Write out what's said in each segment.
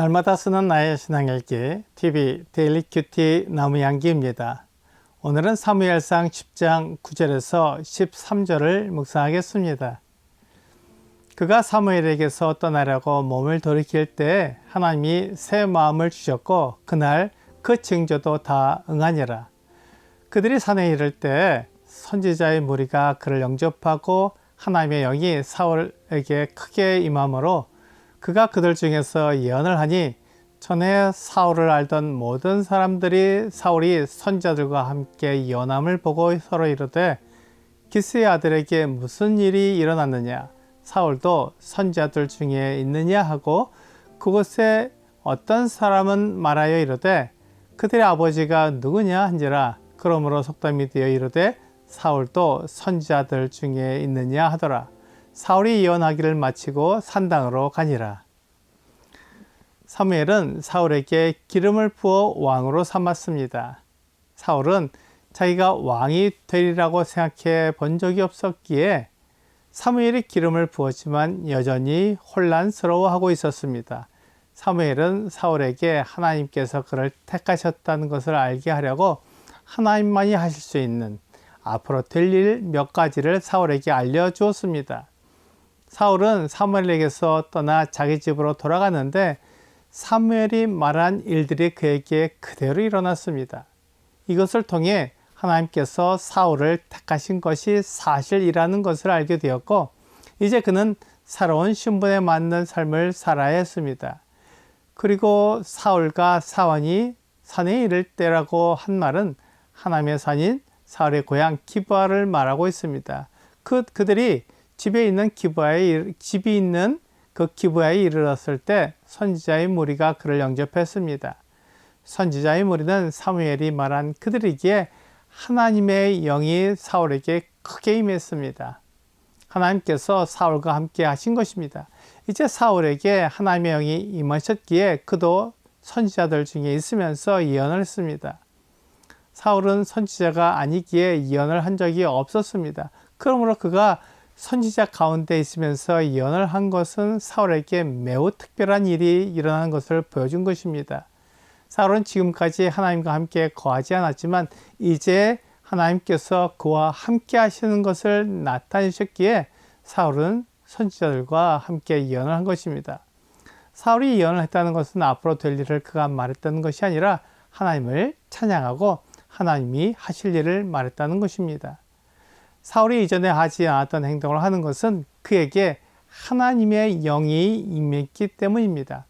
날마다 쓰는 나의 신앙읽기 TV 데일리 큐티 나무향기입니다. 오늘은 사무엘상 10장 9절에서 13절을 묵상하겠습니다. 그가 사무엘에게서 떠나려고 몸을 돌이킬 때 하나님이 새 마음을 주셨고 그날 그 징조도 다 응하니라. 그들이 산에 이를 때 선지자의 무리가 그를 영접하고 하나님의 영이 사울에게 크게 임함으로 그가 그들 중에서 예언을 하니 전에 사울을 알던 모든 사람들이 사울이 선지자들과 함께 예언함을 보고 서로 이르되 기스의 아들에게 무슨 일이 일어났느냐, 사울도 선지자들 중에 있느냐 하고 그곳에 어떤 사람은 말하여 이르되 그들의 아버지가 누구냐 한지라. 그러므로 속담이 되어 이르되 사울도 선지자들 중에 있느냐 하더라. 사울이 예언하기를 마치고 산당으로 가니라. 사무엘은 사울에게 기름을 부어 왕으로 삼았습니다. 사울은 자기가 왕이 되리라고 생각해 본 적이 없었기에 사무엘이 기름을 부었지만 여전히 혼란스러워하고 있었습니다. 사무엘은 사울에게 하나님께서 그를 택하셨다는 것을 알게 하려고 하나님만이 하실 수 있는 앞으로 될 일 몇 가지를 사울에게 알려주었습니다. 사울은 사무엘에게서 떠나 자기 집으로 돌아갔는데 사무엘이 말한 일들이 그에게 그대로 일어났습니다. 이것을 통해 하나님께서 사울을 택하신 것이 사실이라는 것을 알게 되었고 이제 그는 새로운 신분에 맞는 삶을 살아야 했습니다. 그리고 사울과 사원이 산에 이를 때라고 한 말은 하나님의 산인 사울의 고향 기브아를 말하고 있습니다. 그들이 집이 있는 그 기브아에 이르렀을 때 선지자의 무리가 그를 영접했습니다. 선지자의 무리는 사무엘이 말한 그들이기에 하나님의 영이 사울에게 크게 임했습니다. 하나님께서 사울과 함께 하신 것입니다. 이제 사울에게 하나님의 영이 임하셨기에 그도 선지자들 중에 있으면서 예언을 했습니다. 사울은 선지자가 아니기에 예언을 한 적이 없었습니다. 그러므로 그가 선지자 가운데 있으면서 예언을 한 것은 사울에게 매우 특별한 일이 일어나는 것을 보여준 것입니다. 사울은 지금까지 하나님과 함께 거하지 않았지만 이제 하나님께서 그와 함께 하시는 것을 나타내셨기에 사울은 선지자들과 함께 예언을 한 것입니다. 사울이 예언을 했다는 것은 앞으로 될 일을 그가 말했다는 것이 아니라 하나님을 찬양하고 하나님이 하실 일을 말했다는 것입니다. 사울이 이전에 하지 않았던 행동을 하는 것은 그에게 하나님의 영이 임했기 때문입니다.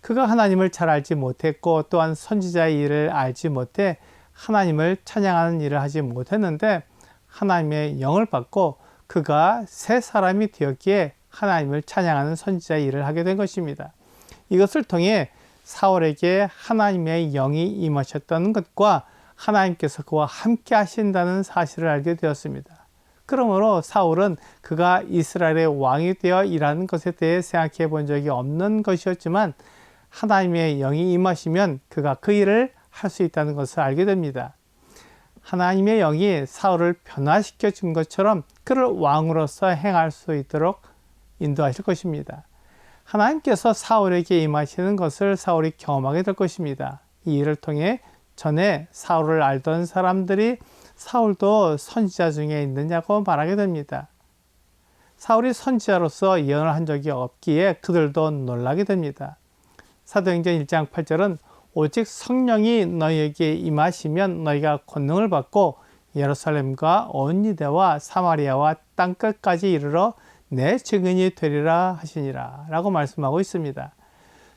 그가 하나님을 잘 알지 못했고 또한 선지자의 일을 알지 못해 하나님을 찬양하는 일을 하지 못했는데 하나님의 영을 받고 그가 새 사람이 되었기에 하나님을 찬양하는 선지자의 일을 하게 된 것입니다. 이것을 통해 사울에게 하나님의 영이 임하셨다는 것과 하나님께서 그와 함께 하신다는 사실을 알게 되었습니다. 그러므로 사울은 그가 이스라엘의 왕이 되어 일하는 것에 대해 생각해 본 적이 없는 것이었지만 하나님의 영이 임하시면 그가 그 일을 할 수 있다는 것을 알게 됩니다. 하나님의 영이 사울을 변화시켜 준 것처럼 그를 왕으로서 행할 수 있도록 인도하실 것입니다. 하나님께서 사울에게 임하시는 것을 사울이 경험하게 될 것입니다. 이 일을 통해 전에 사울을 알던 사람들이 사울도 선지자 중에 있느냐고 말하게 됩니다. 사울이 선지자로서 예언을 한 적이 없기에 그들도 놀라게 됩니다. 사도행전 1장 8절은 오직 성령이 너희에게 임하시면 너희가 권능을 받고 예루살렘과 온 유대와 사마리아와 땅끝까지 이르러 내 증인이 되리라 하시니라 라고 말씀하고 있습니다.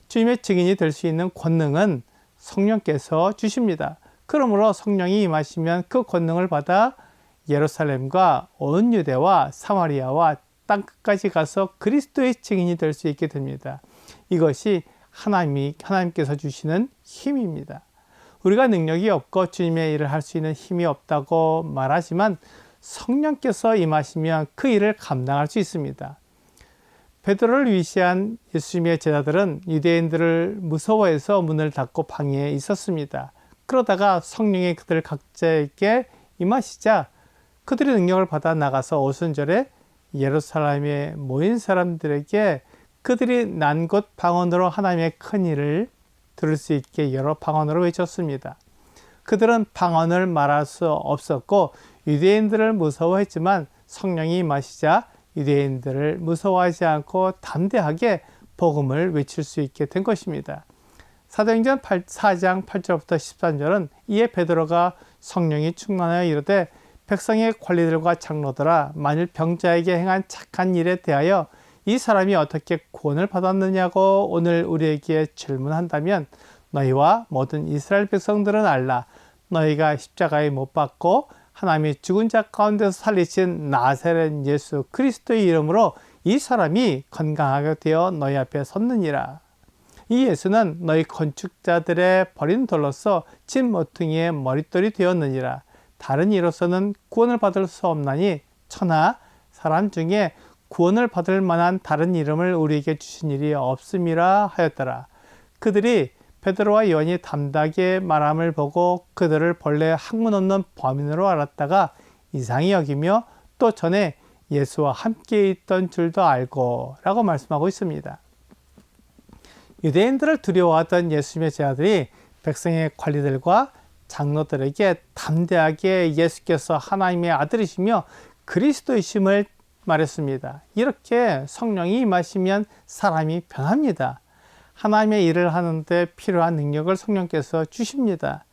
주님의 증인이 될 수 있는 권능은 성령께서 주십니다. 그러므로 성령이 임하시면 그 권능을 받아 예루살렘과 온 유대와 사마리아와 땅끝까지 가서 그리스도의 증인이 될 수 있게 됩니다. 이것이 하나님께서 주시는 힘입니다. 우리가 능력이 없고 주님의 일을 할 수 있는 힘이 없다고 말하지만 성령께서 임하시면 그 일을 감당할 수 있습니다. 베드로를 위시한 예수님의 제자들은 유대인들을 무서워해서 문을 닫고 방에 있었습니다. 그러다가 성령이 그들 각자에게 임하시자 그들의 능력을 받아 나가서 오순절에 예루살렘에 모인 사람들에게 그들이 난 곳 방언으로 하나님의 큰 일을 들을 수 있게 여러 방언으로 외쳤습니다. 그들은 방언을 말할 수 없었고 유대인들을 무서워했지만 성령이 임하시자 유대인들을 무서워하지 않고 담대하게 복음을 외칠 수 있게 된 것입니다. 사도행전 4장 8절부터 13절은 이에 베드로가 성령이 충만하여 이르되 백성의 관리들과 장로들아 만일 병자에게 행한 착한 일에 대하여 이 사람이 어떻게 구원을 받았느냐고 오늘 우리에게 질문한다면 너희와 모든 이스라엘 백성들은 알라. 너희가 십자가에 못 박고 하나님이 죽은 자 가운데서 살리신 나사렛 예수 그리스도의 이름으로 이 사람이 건강하게 되어 너희 앞에 섰느니라. 이 예수는 너희 건축자들의 버린 돌로서 집 모퉁이의 머릿돌이 되었느니라. 다른 이로서는 구원을 받을 수 없나니 천하 사람 중에 구원을 받을 만한 다른 이름을 우리에게 주신 일이 없음이라 하였더라. 그들이 베드로와 요한이 담대하게 말함을 보고 그들을 본래 학문 없는 범인으로 알았다가 이상히 여기며 또 전에 예수와 함께 있던 줄도 알고 라고 말씀하고 있습니다. 유대인들을 두려워하던 예수님의 제자들이 백성의 관리들과 장로들에게 담대하게 예수께서 하나님의 아들이시며 그리스도이심을 말했습니다. 이렇게 성령이 임하시면 사람이 변합니다. 하나님의 일을 하는데 필요한 능력을 성령께서 주십니다.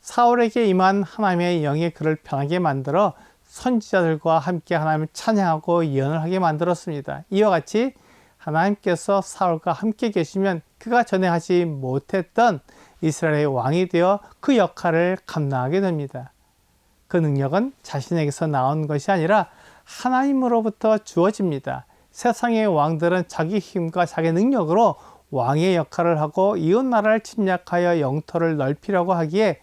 사울에게 임한 하나님의 영이 그를 변하게 만들어 선지자들과 함께 하나님을 찬양하고 예언을 하게 만들었습니다. 이와 같이 하나님께서 사울과 함께 계시면 그가 전에 하지 못했던 이스라엘의 왕이 되어 그 역할을 감당하게 됩니다. 그 능력은 자신에게서 나온 것이 아니라 하나님으로부터 주어집니다. 세상의 왕들은 자기 힘과 자기 능력으로 왕의 역할을 하고 이웃나라를 침략하여 영토를 넓히려고 하기에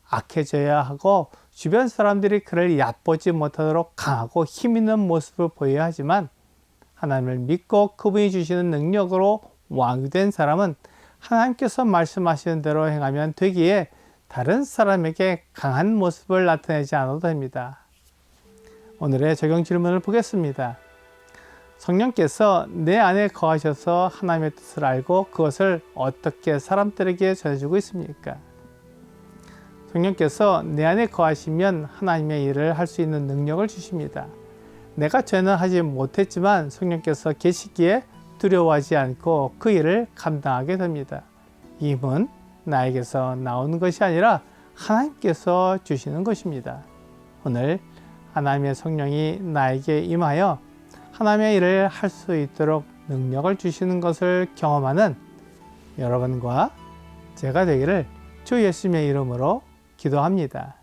악해져야 하고 주변 사람들이 그를 얕보지 못하도록 강하고 힘있는 모습을 보여야 하지만 하나님을 믿고 그분이 주시는 능력으로 왕이 된 사람은 하나님께서 말씀하시는 대로 행하면 되기에 다른 사람에게 강한 모습을 나타내지 않아도 됩니다. 오늘의 적용 질문을 보겠습니다. 성령께서 내 안에 거하셔서 하나님의 뜻을 알고 그것을 어떻게 사람들에게 전해주고 있습니까? 성령께서 내 안에 거하시면 하나님의 일을 할 수 있는 능력을 주십니다. 내가 죄는 하지 못했지만 성령께서 계시기에 두려워하지 않고 그 일을 감당하게 됩니다. 이 힘은 나에게서 나오는 것이 아니라 하나님께서 주시는 것입니다. 오늘 하나님의 성령이 나에게 임하여 하나님의 일을 할 수 있도록 능력을 주시는 것을 경험하는 여러분과 제가 되기를 주 예수님의 이름으로 기도합니다.